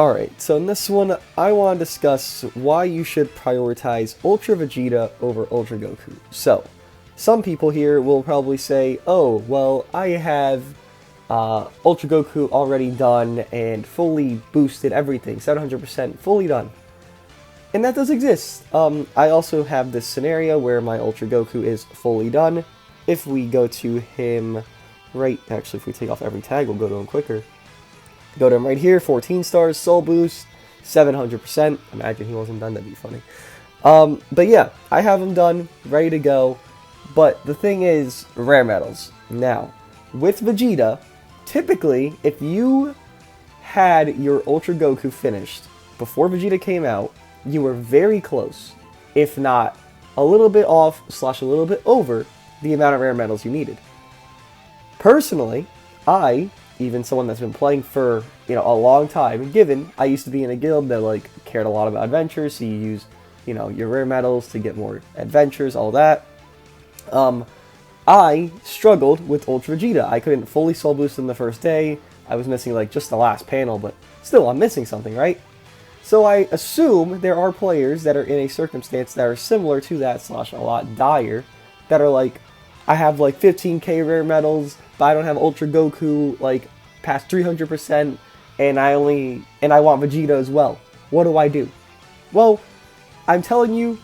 Alright, so in this one, I want to discuss why you should prioritize Ultra Vegeta over Ultra Goku. So, some people here will probably say, oh, well, I have Ultra Goku already done and fully boosted everything, 700% fully done. And that does exist. I also have this scenario where my Ultra Goku is fully done. If we go to him actually if we take off every tag, we'll go to him quicker. Go to him right here, 14 stars, soul boost, 700%. Imagine he wasn't done, that'd be funny. But yeah, I have him done, ready to go. But the thing is, rare medals. Now, with Vegeta, typically, if you had your Ultra Goku finished before Vegeta came out, you were very close, if not a little bit off / a little bit over the amount of rare medals you needed. Personally, even someone that's been playing for, a long time, given I used to be in a guild that, cared a lot about adventures, so you use, your rare medals to get more adventures, all that. I struggled with Ultra Vegeta. I couldn't fully soul boost in the first day. I was missing, just the last panel, but still, I'm missing something, right? So I assume there are players that are in a circumstance that are similar to that / a lot dire, that are like, I have 15k rare medals, but I don't have Ultra Goku past 300%, and I want Vegeta as well. What do I do? Well, I'm telling you,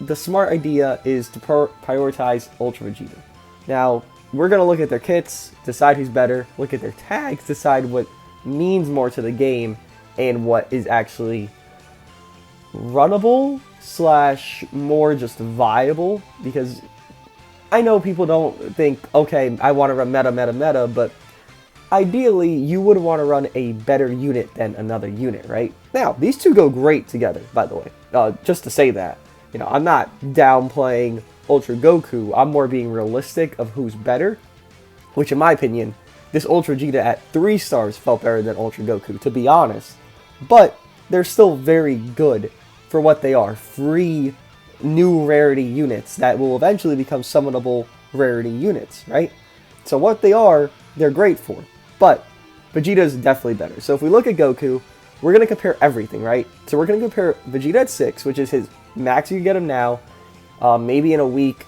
the smart idea is to prioritize Ultra Vegeta. Now, we're going to look at their kits, decide who's better, look at their tags, decide what means more to the game, and what is actually runnable / more just viable, because I know people don't think, okay, I want to run meta, but ideally, you would want to run a better unit than another unit, right? Now, these two go great together, by the way, just to say that. I'm not downplaying Ultra Goku, I'm more being realistic of who's better, which in my opinion, this Ultra Vegeta at 3 stars felt better than Ultra Goku, to be honest. But they're still very good for what they are. Free new rarity units that will eventually become summonable rarity units, right? So what they are, they're great for. But Vegeta is definitely better. So if we look at Goku, we're going to compare everything, right? So we're going to compare Vegeta at 6, which is his max you can get him now. Maybe in a week,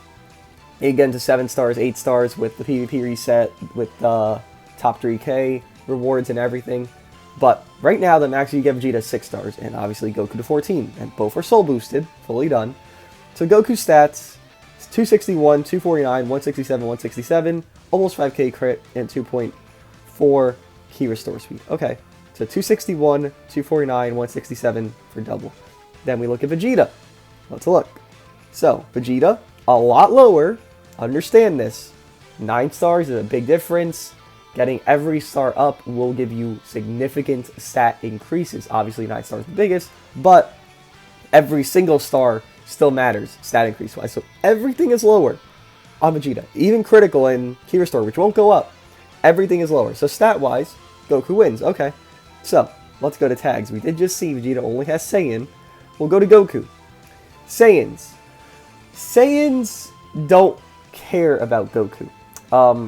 it get into 7 stars, 8 stars with the PvP reset, with the top 3k rewards and everything. But right now, the max you get Vegeta is 6 stars, and obviously Goku to 14. And both are soul boosted, fully done. So Goku stats, 261, 249, 167, 167, almost 5k crit, and 2.4 key restore speed. Okay, so 261, 249, 167 for double. Then we look at Vegeta. Let's look. So, Vegeta, a lot lower. Understand this. 9 stars is a big difference. Getting every star up will give you significant stat increases. Obviously, 9 stars is the biggest, but every single star still matters, stat increase-wise. So everything is lower on Vegeta. Even critical and key restore, which won't go up. Everything is lower. So stat-wise, Goku wins. Okay. So, let's go to tags. We did just see Vegeta only has Saiyan. We'll go to Goku. Saiyans. Saiyans don't care about Goku.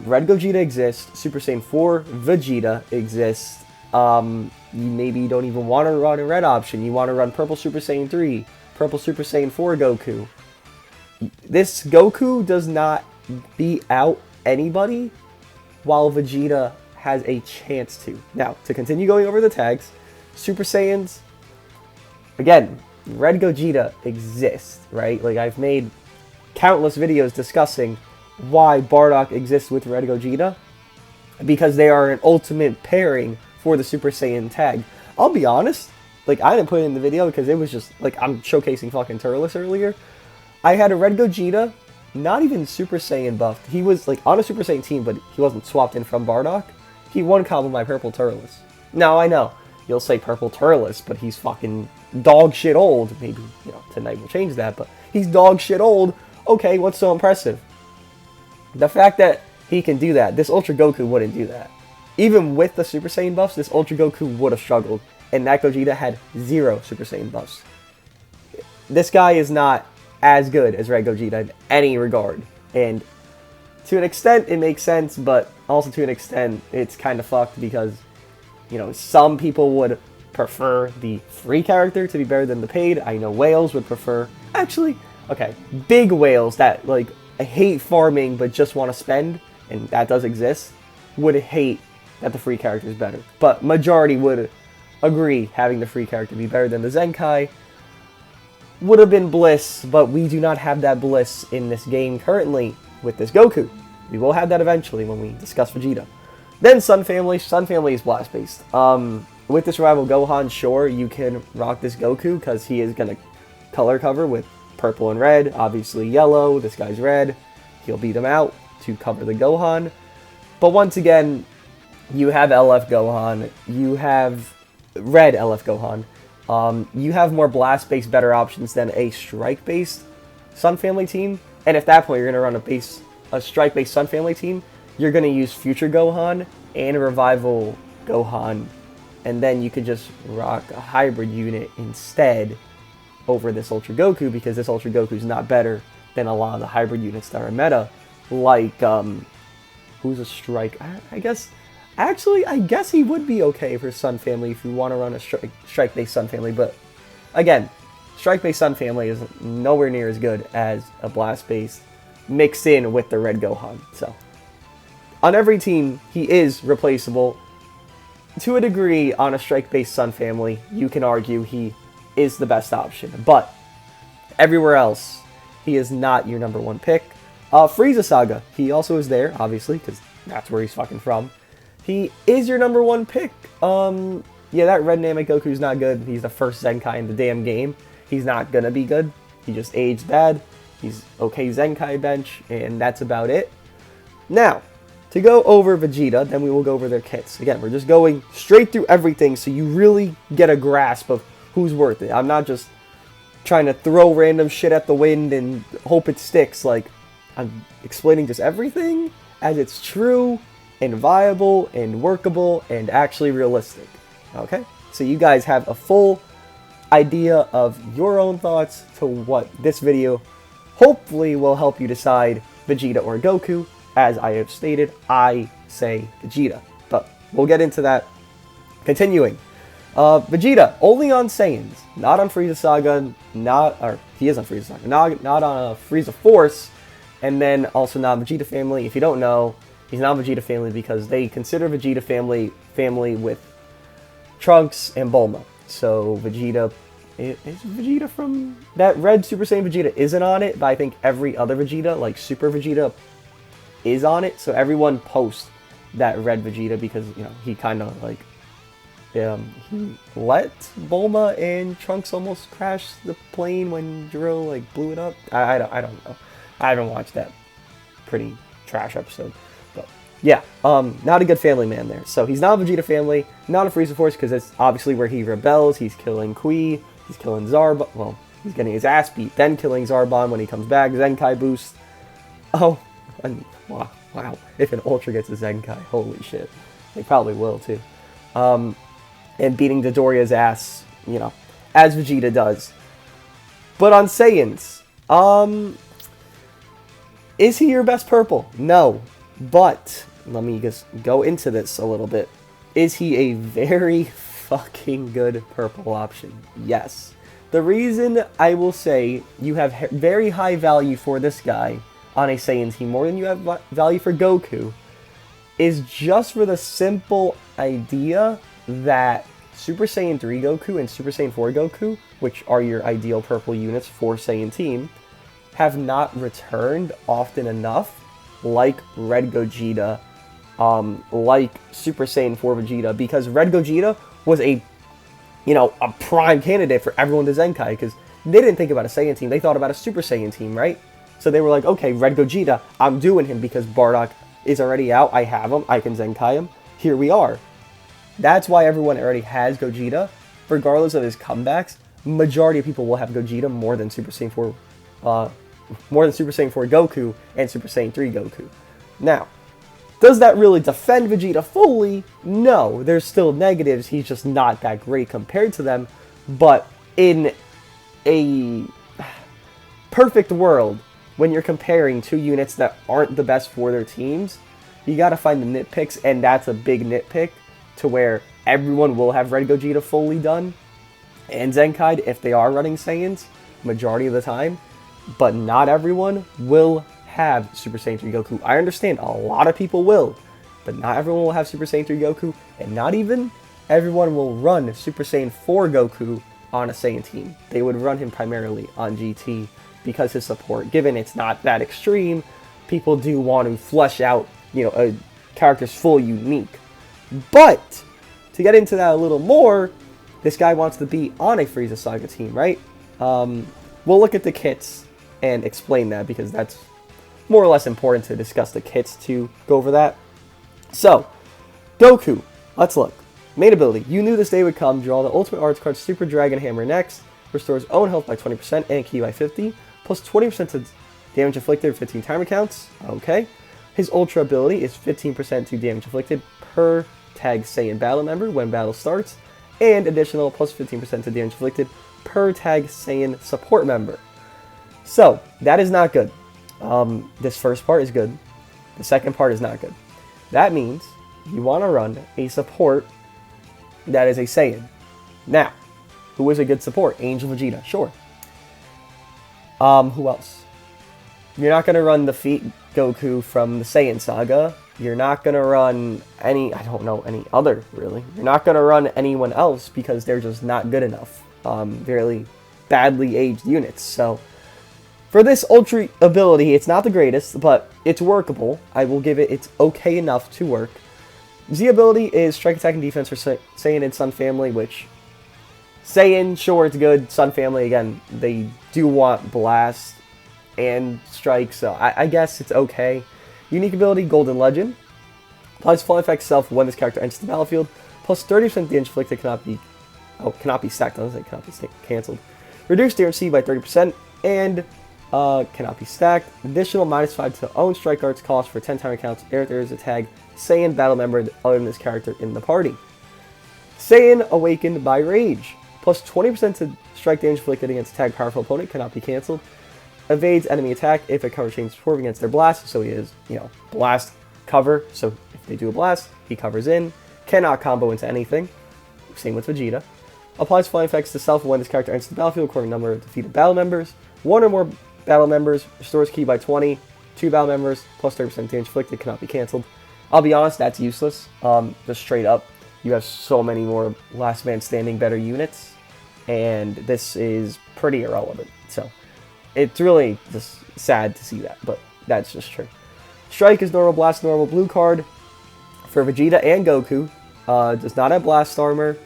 Red Gogeta exists. Super Saiyan 4 Vegeta exists. You maybe don't even want to run a red option. You want to run Purple Super Saiyan 3. Purple Super Saiyan 4 Goku. This Goku does not beat out anybody while Vegeta has a chance to. Now, to continue going over the tags, Super Saiyans, again, Red Gogeta exists, right? I've made countless videos discussing why Bardock exists with Red Gogeta, because they are an ultimate pairing for the Super Saiyan tag. I'll be honest, I didn't put it in the video because it was just, I'm showcasing fucking Turles earlier. I had a Red Gogeta, not even Super Saiyan buffed. He was, on a Super Saiyan team, but he wasn't swapped in from Bardock. He one-comboed my Purple Turles. Now, I know, you'll say Purple Turles, but he's fucking dog shit old. Maybe, tonight we'll change that, but he's dog shit old. Okay, what's so impressive? The fact that he can do that, this Ultra Goku wouldn't do that. Even with the Super Saiyan buffs, this Ultra Goku would have struggled. And that Gogeta had 0 Super Saiyan buffs. This guy is not as good as Red Gogeta in any regard. And to an extent, it makes sense, but also to an extent, it's kind of fucked because, some people would prefer the free character to be better than the paid. I know whales would prefer, actually, okay, big whales that like hate farming but just want to spend, and that does exist, would hate that the free character is better. But majority would agree having the free character be better than the Zenkai. Would have been bliss, but we do not have that bliss in this game currently with this Goku. We will have that eventually when we discuss Vegeta. Then Sun Family. Sun Family is blast based. With this rival Gohan, sure, you can rock this Goku because he is going to color cover with purple and red. Obviously yellow, this guy's red. He'll beat him out to cover the Gohan. But once again, you have LF Gohan. You have red LF Gohan. You have more blast-based better options than a strike-based Sun Family team. And at that point, you're going to run a strike-based Sun Family team. You're going to use Future Gohan and Revival Gohan. And then you could just rock a hybrid unit instead over this Ultra Goku, because this Ultra Goku is not better than a lot of the hybrid units that are meta. Like, who's a strike? I guess... Actually, I guess he would be okay for Sun Family if you want to run a strike-based Sun Family. But, again, strike-based Sun Family is nowhere near as good as a blast-based mixed in with the red Gohan. So, on every team, he is replaceable. To a degree, on a strike-based Sun Family, you can argue he is the best option. But, everywhere else, he is not your number one pick. Frieza Saga, he also is there, obviously, because that's where he's fucking from. He is your number one pick. Yeah, that red Namek Goku's not good. He's the first Zenkai in the damn game. He's not gonna be good. He just aged bad. He's okay Zenkai bench, and that's about it. Now, to go over Vegeta, then we will go over their kits. Again, we're just going straight through everything so you really get a grasp of who's worth it. I'm not just trying to throw random shit at the wind and hope it sticks. Like, I'm explaining just everything as it's true and viable and workable and actually realistic. Okay? So you guys have a full idea of your own thoughts to what this video hopefully will help you decide Vegeta or Goku. As I have stated, I say Vegeta. But we'll get into that. Continuing. Vegeta, only on Saiyans. Not on Frieza Saga. He is on Frieza Saga. Not on Frieza Force. And then also not Vegeta Family. If you don't know, he's not Vegeta Family because they consider Vegeta family with Trunks and Bulma. So Vegeta, is Vegeta from that red Super Saiyan Vegeta isn't on it, but I think every other Vegeta, like Super Vegeta, is on it. So everyone posts that red Vegeta because, you know, he kind of like he let Bulma and Trunks almost crash the plane when Drill like blew it up. I don't know. I haven't watched that pretty trash episode. Yeah, not a good family man there. So he's not a Vegeta Family, not a Frieza Force, because that's obviously where he rebels. He's killing Kui, he's killing Zarbon. Well, he's getting his ass beat, then killing Zarbon when he comes back. Zenkai boost. Oh, and wow. If an Ultra gets a Zenkai, holy shit. They probably will, too. And beating Dodoria's ass, you know, as Vegeta does. But on Saiyans, is he your best purple? No. But, let me just go into this a little bit. Is he a very fucking good purple option? Yes. The reason I will say you have very high value for this guy on a Saiyan team, more than you have value for Goku, is just for the simple idea that Super Saiyan 3 Goku and Super Saiyan 4 Goku, which are your ideal purple units for Saiyan team, have not returned often enough, like Red Gogeta, like Super Saiyan 4 Vegeta, because Red Gogeta was a prime candidate for everyone to Zenkai, because they didn't think about a Saiyan team, they thought about a Super Saiyan team, right? So they were like, okay, Red Gogeta, I'm doing him because Bardock is already out, I have him, I can Zenkai him, here we are. That's why everyone already has Gogeta, regardless of his comebacks. Majority of people will have Gogeta more than Super Saiyan 4 Goku and Super Saiyan 3 Goku. Now, does that really defend Vegeta fully? No, there's still negatives. He's just not that great compared to them. But in a perfect world, when you're comparing two units that aren't the best for their teams, you gotta find the nitpicks, and that's a big nitpick, to where everyone will have Red Gogeta fully done, and Zenkai if they are running Saiyans, majority of the time, but not everyone will have Super Saiyan 3 Goku. I understand a lot of people will, but not everyone will have Super Saiyan 3 Goku, and not even everyone will run Super Saiyan 4 Goku on a Saiyan team. They would run him primarily on GT because his support, given it's not that extreme, people do want to flesh out, a character's full unique. But to get into that a little more, this guy wants to be on a Frieza Saga team, right? We'll look at the kits and explain that because that's more or less important to discuss the kits to go over that. So, Goku, let's look. Main ability, you knew this day would come. Draw the Ultimate Arts card Super Dragon Hammer next. Restores own health by 20% and ki by 50. Plus 20% to damage inflicted for 15 timer counts. Okay. His Ultra ability is 15% to damage inflicted per tag Saiyan battle member when battle starts. And additional plus 15% to damage inflicted per tag Saiyan support member. So, that is not good. This first part is good. The second part is not good. That means you want to run a support that is a Saiyan. Now, who is a good support? Angel Vegeta, sure. Who else? You're not going to run the Feet Goku from the Saiyan Saga. You're not going to run any other, really. You're not going to run anyone else because they're just not good enough. Really badly aged units. So, for this Ultra ability, it's not the greatest, but it's workable. I will give it, it's okay enough to work. Z ability is Strike, Attack, and Defense for Saiyan and Sun Family, which Saiyan, sure, it's good. Sun Family, again, they do want Blast and Strike, so I guess it's okay. Unique ability, Golden Legend. Applies full effect self when this character enters the battlefield. Plus 30% damage inflicted cannot be stacked. I was like, cannot be cancelled. Reduce DRC by 30% and cannot be stacked. Additional -5 to own Strike Arts cost for 10 timer counts if there is a tag Saiyan battle member other than this character in the party. Saiyan Awakened by Rage. Plus 20% to strike damage inflicted against a tag powerful opponent, cannot be cancelled. Evades enemy attack if a cover changes form against their blast, so he is, blast cover, so if they do a blast, he covers in. Cannot combo into anything. Same with Vegeta. Applies flying effects to self when this character enters the battlefield according to number of defeated battle members. One or more battle members, restores ki by 20. 2 battle members, plus 30% damage inflicted, cannot be cancelled. I'll be honest, that's useless. Just straight up, you have so many more last man standing better units, and this is pretty irrelevant. So, it's really just sad to see that, but that's just true. Strike is normal, Blast normal, blue card for Vegeta and Goku. Does not have Blast armor.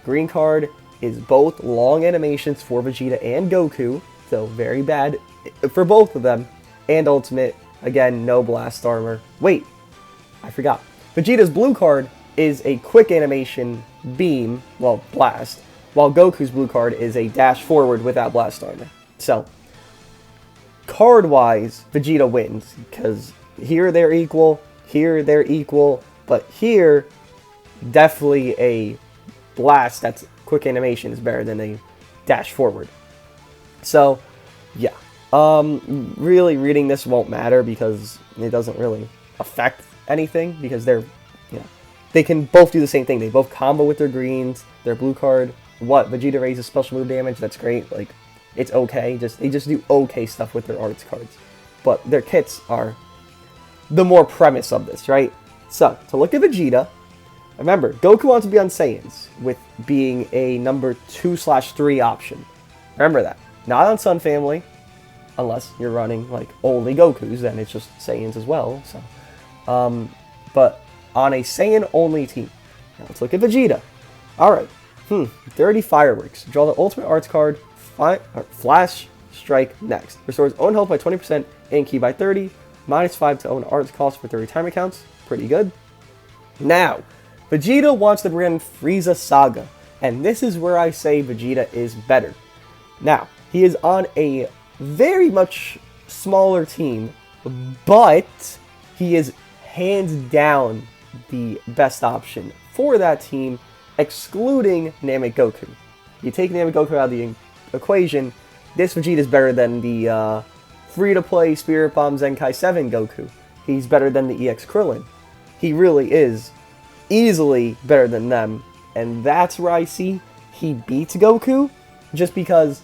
Green card is both long animations for Vegeta and Goku, so very bad for both of them. And Ultimate, again, no Blast armor. Wait, I forgot. Vegeta's blue card is a quick animation beam, well, blast, while Goku's blue card is a dash forward without blast armor. So, card-wise, Vegeta wins, because here they're equal, but here, definitely a blast that's quick animation is better than a dash forward. So, yeah. Really reading this won't matter because it doesn't really affect anything because they can both do the same thing. They both combo with their greens, their blue card. Vegeta raises special move damage, that's great. Like, it's okay. They just do okay stuff with their arts cards. But their kits are the more premise of this, right? So, to look at Vegeta, remember, Goku wants to be on Saiyans with being a number 2/3 option. Remember that. Not on Sun Family, unless you're running, like, only Gokus, then it's just Saiyans as well, so. But on a Saiyan-only team. Now let's look at Vegeta. Alright. Dirty Fireworks. Draw the Ultimate Arts card, Flash Strike next. Restores own health by 20% and ki by 30. -5 to own arts cost for 30 timer counts. Pretty good. Now, Vegeta wants to bring in Frieza Saga. And this is where I say Vegeta is better. Now, he is on a very much smaller team, but he is hands down the best option for that team, excluding Namek Goku. You take Namek Goku out of the equation, this Vegeta is better than the free-to-play Spirit Bomb Zenkai 7 Goku. He's better than the EX Krillin. He really is easily better than them, And that's where I see he beats Goku, just because,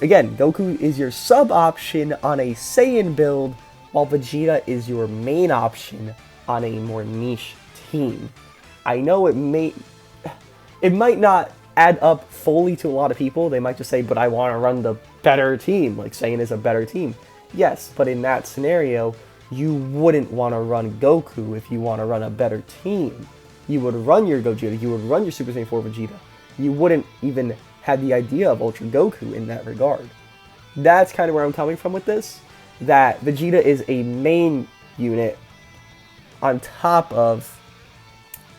again, Goku is your sub option on a Saiyan build, while Vegeta is your main option on a more niche team. I know it might not add up fully to a lot of people. They might just say, but I want to run the better team, like Saiyan is a better team. Yes, but in that scenario, you wouldn't want to run Goku if you want to run a better team. You would run your Gogeta, you would run your Super Saiyan 4 Vegeta. You wouldn't even have the idea of Ultra Goku in that regard. That's kind of where I'm coming from with this, that Vegeta is a main unit on top of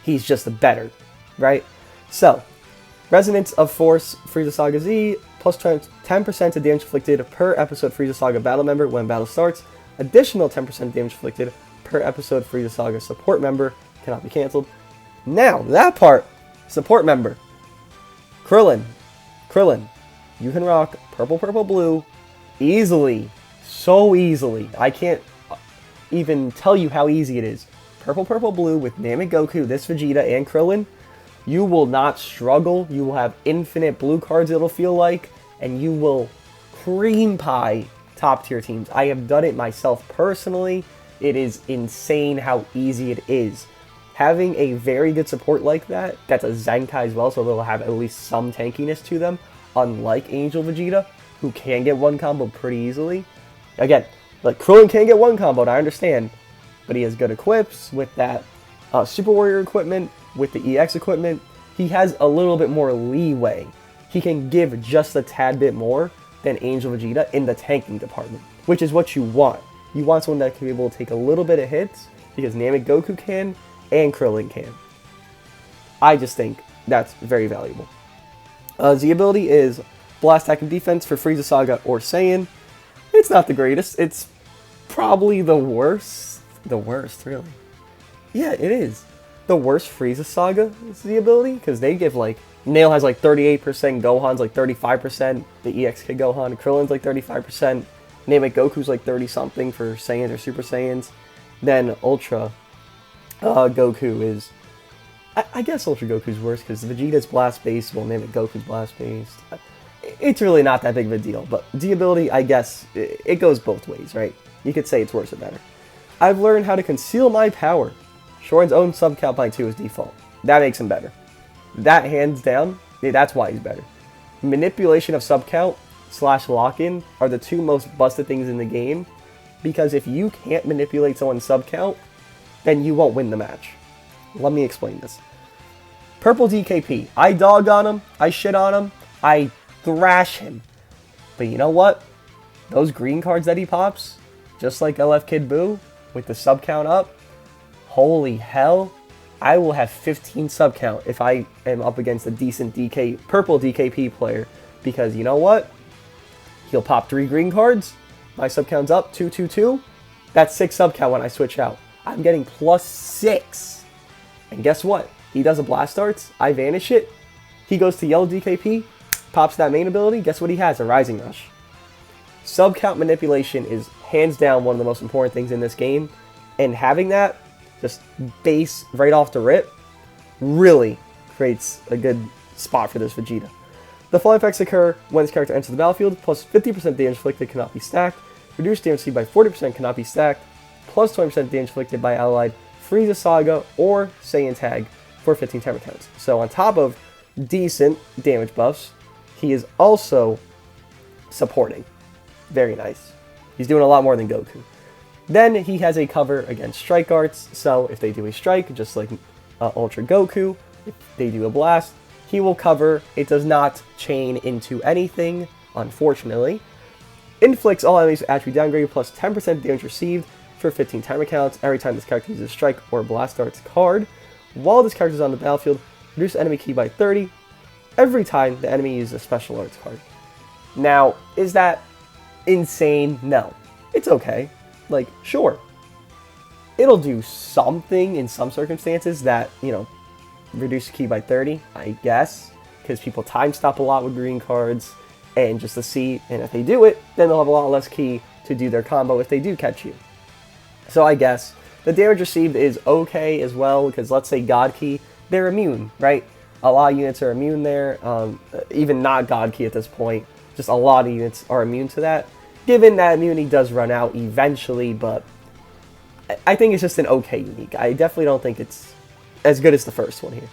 he's just better, right? So, Resonance of Force Frieza Saga Z, plus 10% of damage inflicted per episode Frieza Saga battle member when battle starts. Additional 10% damage inflicted per episode Frieza Saga support member, cannot be cancelled. Now, that part, support member. Krillin, you can rock purple, purple, blue easily, so easily. I can't even tell you how easy it is. Purple, purple, blue with Namek Goku, this Vegeta, and Krillin. You will not struggle. You will have infinite blue cards, it'll feel like, and you will cream pie top tier teams. I have done it myself personally. It is insane how easy it is. Having a very good support like that, that's a Zenkai as well, so they'll have at least some tankiness to them, unlike Angel Vegeta, who can get one combo pretty easily. Again, like Krillin can get one combo, I understand, but he has good equips with that Super Warrior equipment, with the EX equipment. He has a little bit more leeway. He can give just a tad bit more than Angel Vegeta in the tanking department, which is what you want. You want someone that can be able to take a little bit of hits, because Namek Goku can, and Krillin can. I just think that's very valuable. Z ability is Blast Attack and Defense for Frieza Saga or Saiyan. It's not the greatest. It's probably the worst. The worst, really. Yeah, it is. The worst Frieza Saga Z ability, because they give like, Nail has like 38%, Gohan's like 35%, the EX Kid Gohan, Krillin's like 35%, Namek Goku's like 30 something for Saiyans or Super Saiyans. Then Ultra Goku is, I guess Ultra Goku's worse because Vegeta's blast based, while Namek Goku's blast based. It's really not that big of a deal, but D ability, I guess, it goes both ways, right? You could say it's worse or better. I've learned how to conceal my power. Shorin's own sub count by 2 is default. That makes him better. That hands down, that's why he's better. Manipulation of sub count / lock-in are the two most busted things in the game, because if you can't manipulate someone's sub count, then you won't win the match. Let me explain this. Purple DKP. I dog on him, I shit on him, I thrash him. But you know what? Those green cards that he pops, just like LF Kid Buu, with the sub count up, holy hell, I will have 15 sub count if I am up against a decent purple DKP player. Because you know what? He'll pop 3 green cards, my sub count's up, 2, 2, 2. That's 6 sub count when I switch out. I'm getting +6. And guess what? He does a blast darts, I vanish it, he goes to yellow DKP, pops that main ability, guess what he has? A Rising Rush. Sub count manipulation is hands down one of the most important things in this game, and having that just base right off the rip really creates a good spot for this Vegeta. The following effects occur when this character enters the battlefield: plus 50% damage inflicted cannot be stacked, reduced damage received by 40% cannot be stacked, plus 20% damage inflicted by allied Frieza Saga or Saiyan Tag for 15 timer counts. So on top of decent damage buffs, he is also supporting. Very nice. He's doing a lot more than Goku. Then he has a cover against strike arts, so if they do a strike, just like Ultra Goku, if they do a blast, he will cover. It does not chain into anything, unfortunately. Inflicts all enemies with attribute downgrade plus 10% damage received for 15 timer counts every time this character uses a strike or blast arts card. While this character is on the battlefield, reduce enemy key by 30 every time the enemy uses a special arts card. Now, is that insane? No. It's okay. Like, sure. It'll do something in some circumstances that, you know, reduce key by 30, I guess, because people time stop a lot with green cards, and just to see, and if they do it, then they'll have a lot less key to do their combo if they do catch you. So I guess the damage received is okay as well, because let's say God Key, they're immune, right? A lot of units are immune there, even not God Key at this point. Just a lot of units are immune to that. Given that immunity does run out eventually, but I think it's just an okay unique. I definitely don't think it's as good as the first one here.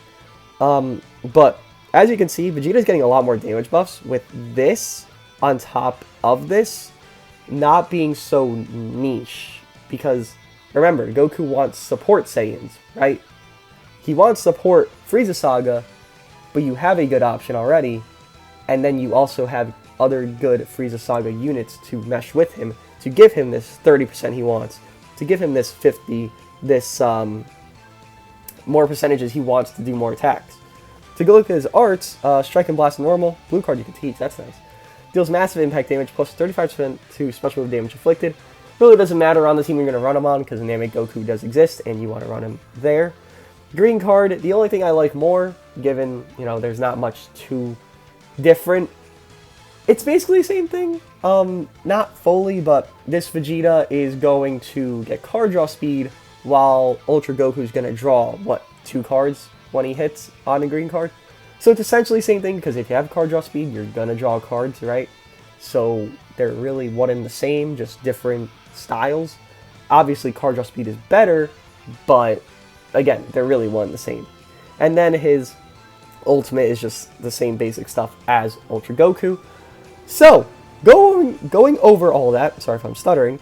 But as you can see, Vegeta's getting a lot more damage buffs with this on top of this not being so niche. Because remember, Goku wants support Saiyans, right? He wants support Frieza Saga, but you have a good option already. And then you also have other good Frieza Saga units to mesh with him, to give him this 30% he wants, to give him this 50, this more percentages he wants to do more attacks. To go look at his arts, Strike and Blast normal, blue card you can teach, that's nice. Deals massive impact damage, plus 35% to special move damage inflicted. Really doesn't matter on the team you're going to run him on, because Namek Goku does exist, and you want to run him there. Green card, the only thing I like more, given, you know, there's not much too different. It's basically the same thing, not fully, but this Vegeta is going to get card draw speed, while Ultra Goku's going to draw, what, 2 cards when he hits on a green card? So it's essentially the same thing, because if you have card draw speed, you're going to draw cards, right? So they're really one and the same, just different styles. Obviously, card draw speed is better, but again, they're really one and the same. And then his ultimate is just the same basic stuff as Ultra Goku. So, going over all that, sorry if I'm stuttering,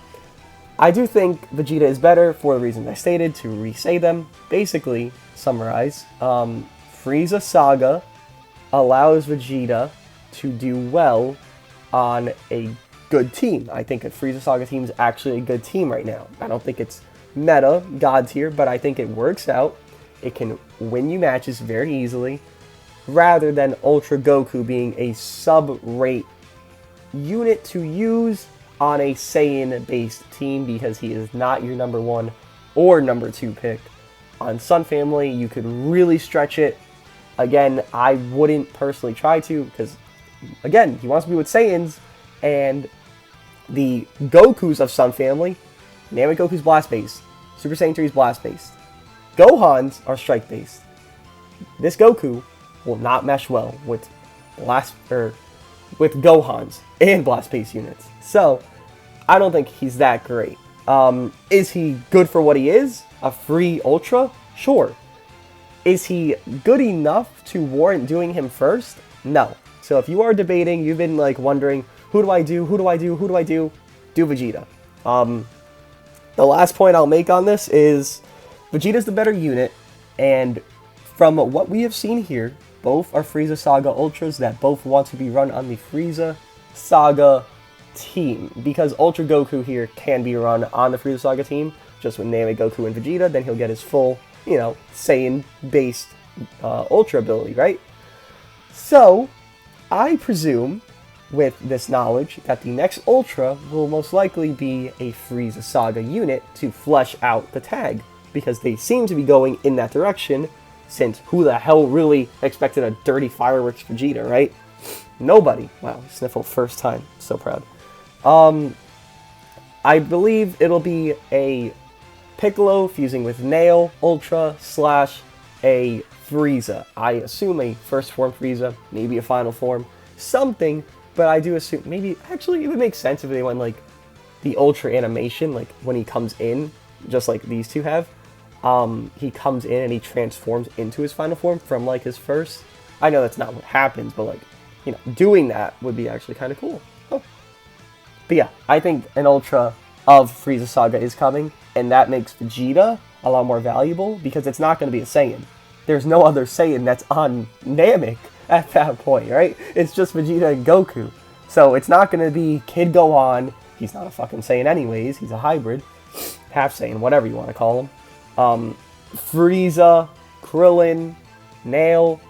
I do think Vegeta is better for the reasons I stated. To re-say them, basically, summarize, Frieza Saga allows Vegeta to do well on a good team. I think a Frieza Saga team is actually a good team right now. I don't think it's meta, God tier, but I think it works out. It can win you matches very easily, rather than Ultra Goku being a sub-rate unit to use on a Saiyan-based team, because he is not your number 1 or number 2 pick. On Sun Family, you could really stretch it. Again, I wouldn't personally try to, because, again, he wants to be with Saiyans, and the Gokus of Sun Family, Namek Goku's blast-based, Super Saiyan 3's blast-based, Gohan's are strike-based. This Goku will not mesh well with with Gohan's and blast-based units. So, I don't think he's that great. Is he good for what he is? A free Ultra? Sure. Is he good enough to warrant doing him first? No. So if you are debating, you've been like wondering, who do I do, who do I do, who do I do? Do Vegeta. The last point I'll make on this is Vegeta's the better unit, and from what we have seen here, both are Frieza Saga Ultras that both want to be run on the Frieza Saga team, because Ultra Goku here can be run on the Frieza Saga team, just with Namek Goku and Vegeta, then he'll get his full, you know, Saiyan-based Ultra ability, right? So, I presume, with this knowledge, that the next Ultra will most likely be a Frieza Saga unit to flesh out the tag, because they seem to be going in that direction, since who the hell really expected a dirty fireworks Vegeta, right? Nobody. Wow, Sniffle first time. So proud. I believe it'll be a Piccolo fusing with Nail Ultra / a Frieza. I assume a first form Frieza, maybe a final form, something, but I do assume, maybe, actually it would make sense if they went like the Ultra animation, like when he comes in, just like these two have. He comes in and he transforms into his final form from like his first. I know that's not what happens, but like, you know, doing that would be actually kind of cool. Oh. But yeah, I think an Ultra of Frieza Saga is coming, and that makes Vegeta a lot more valuable, because it's not going to be a Saiyan. There's no other Saiyan that's on Namek at that point, right? It's just Vegeta and Goku. So it's not going to be Kid Gohan. He's not a fucking Saiyan anyways. He's a hybrid. Half Saiyan, whatever you want to call him. Frieza, Krillin, Nail,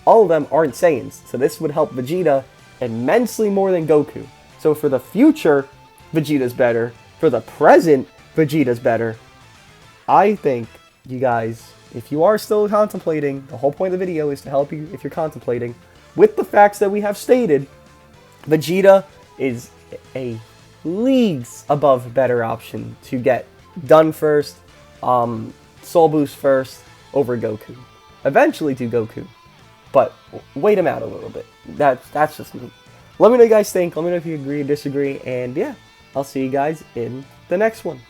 all of them aren't Saiyans. So this would help Vegeta immensely more than Goku. So for the future, Vegeta's better. For the present, Vegeta's better. I think, you guys, if you are still contemplating, the whole point of the video is to help you if you're contemplating. With the facts that we have stated, Vegeta is a leagues above better option to get done first, Soul Boost first, over Goku. Eventually to Goku. but wait him out a little bit. That's just me. Let me know what you guys think. Let me know if you agree or disagree, and yeah, I'll see you guys in the next one.